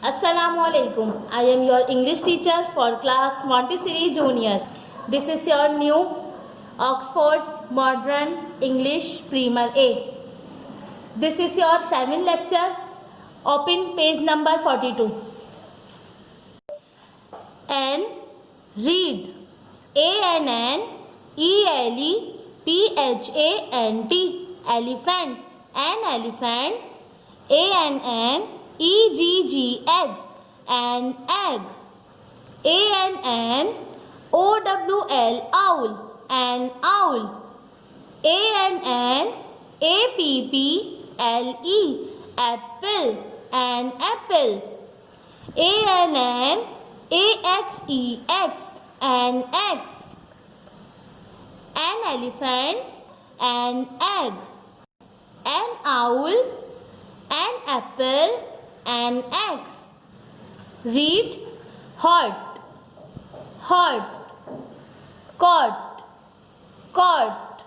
Assalamu alaikum. I am your English teacher for class Montessori Junior. This is your new Oxford Modern English Primer A. This is your 7th lecture. Open page number 42. And read. ANNELEPHANT. Elephant. An elephant. ANNEGG. Egg. An egg. ANNOWL. Owl. An owl. ANNAPPLE. Apple. An apple. ANNAXEX. An X. An elephant. An egg. An owl. An apple. An X. Read. Hot. Hot. Cot. Cot.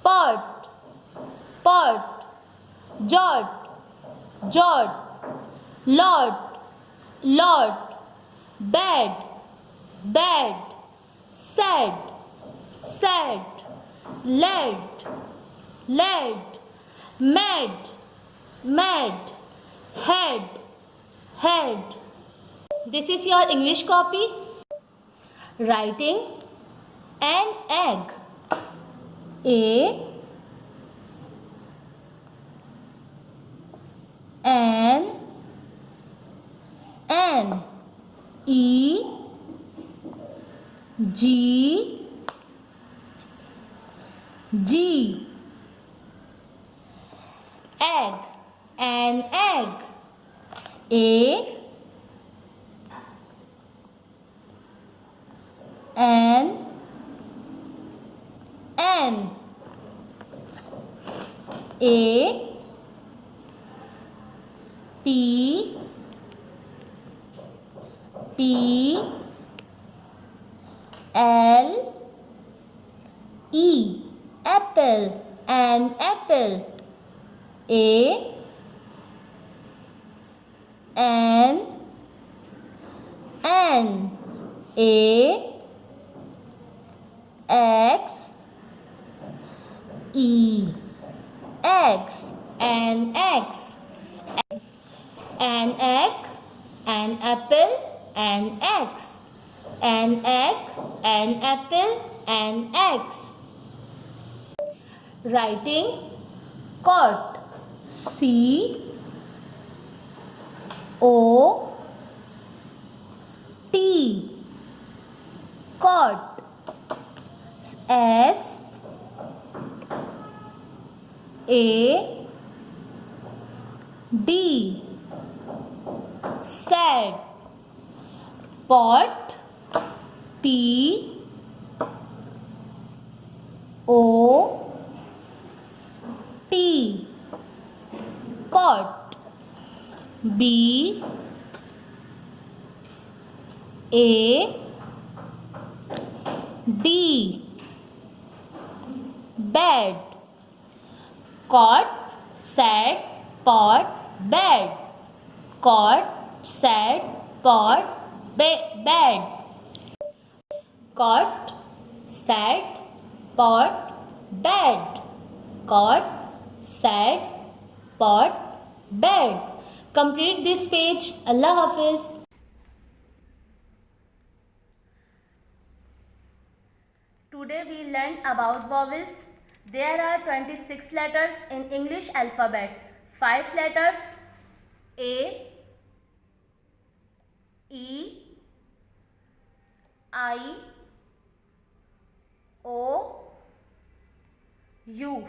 Pot. Pot. Jot. Jot. Lot. Lot. Bed. Bed. Sad. Sad. Lead. Lead. Mad. Mad. Head. Head. This is your English copy. Writing. An egg. A N E G G. Egg. An egg. A N A P L E. Apple. An apple. A N A X E. X. An X. An egg. An apple. An X. An egg. An apple. An X. Writing. Cot. COT. Cot. SAD. Sad. Pot. POT. Pot. BAD. Bed. Cot. Sat. Pot. Bed. Cot. Sat. Pot. Bed. Cot. Sat. Pot. Bed. Cot. Sat. Pot. Bed. Complete this page. Allah Hafiz. Today we learned about vowels. There are 26 letters in English alphabet. 5 letters A, E, I, O, U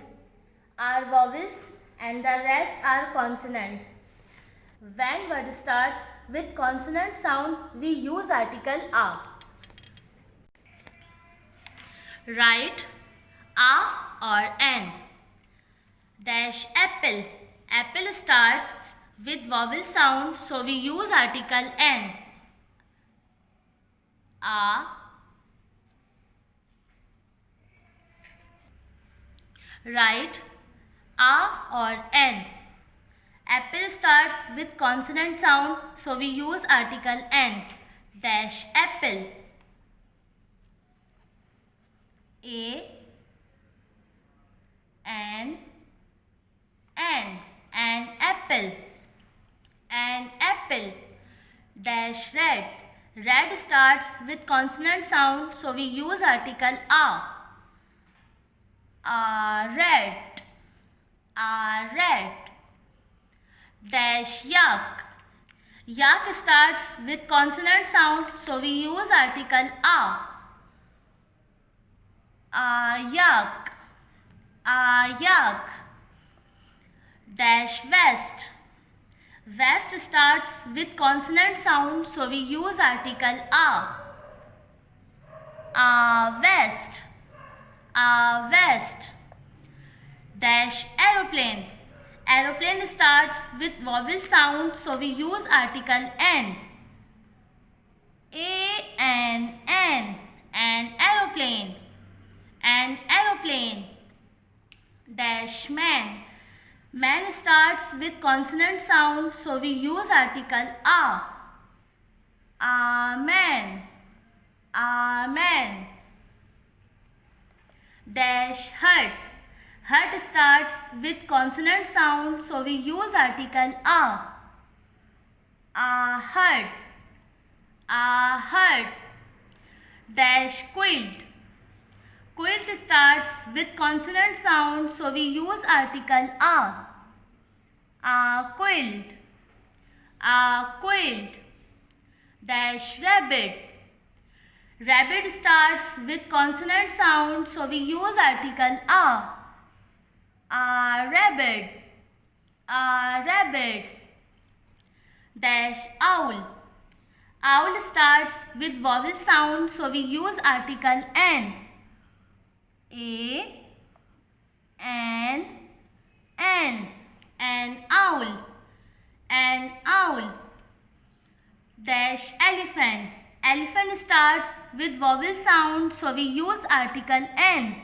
are vowels and the rest are consonant. When words start with consonant sound, we use article A. Write A or N. Dash apple. Apple starts with vowel sound, so we use article N. A. Write A or N. Apple start with consonant sound, so we use article N. Dash apple. A N An apple. An apple. Dash red. Red starts with consonant sound, so we use article A. Red. Red. Dash yak. Yak starts with consonant sound, so we use article A. Yak. Yak. Dash west. West starts with consonant sound, so we use article A. West. West. Dash aeroplane. Aeroplane starts with vowel sound, so we use article N. An aeroplane. An aeroplane. Dash man. Man starts with consonant sound, so we use article A. Man. Man. Dash hut. Hut starts with consonant sound, so we use article A. Hut. Hut. Dash quilt. Quilt starts with consonant sound, so we use article A. Quilt. Quilt. Dash rabbit. Rabbit starts with consonant sound, so we use article A. Rabbit. Rabbit. Dash owl. Owl starts with vowel sound, so we use article N. An owl. An owl. Dash elephant. Elephant starts with vowel sound, so we use article N.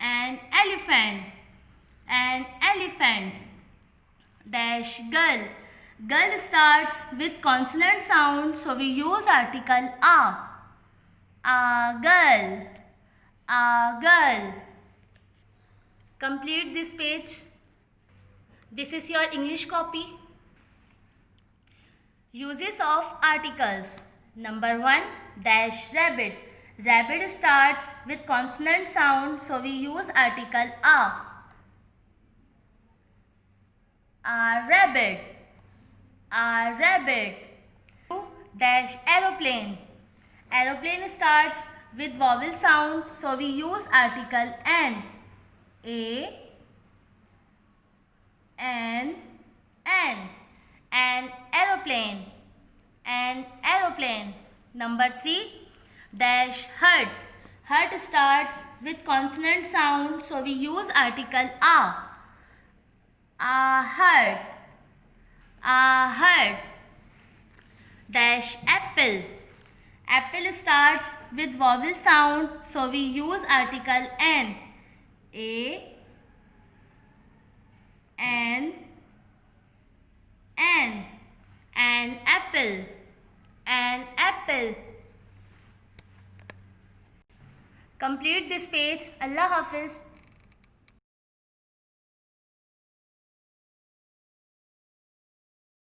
An elephant. An elephant. Dash gull. Gull starts with consonant sound, so we use article A. Gull. Gull. Complete this page. This is your English copy. Uses of articles. Number 1. Dash rabbit. Rabbit starts with consonant sound, so we use article A. Rabbit. Rabbit. 2. Dash aeroplane. Aeroplane starts with vowel sound, so we use article N. An aeroplane. An aeroplane. Number 3. Dash hut. Hut starts with consonant sound, so we use article A. Hut. Hut. Dash apple. Apple starts with vowel sound, so we use article N. An apple. An apple. Complete this page. Allah Hafiz.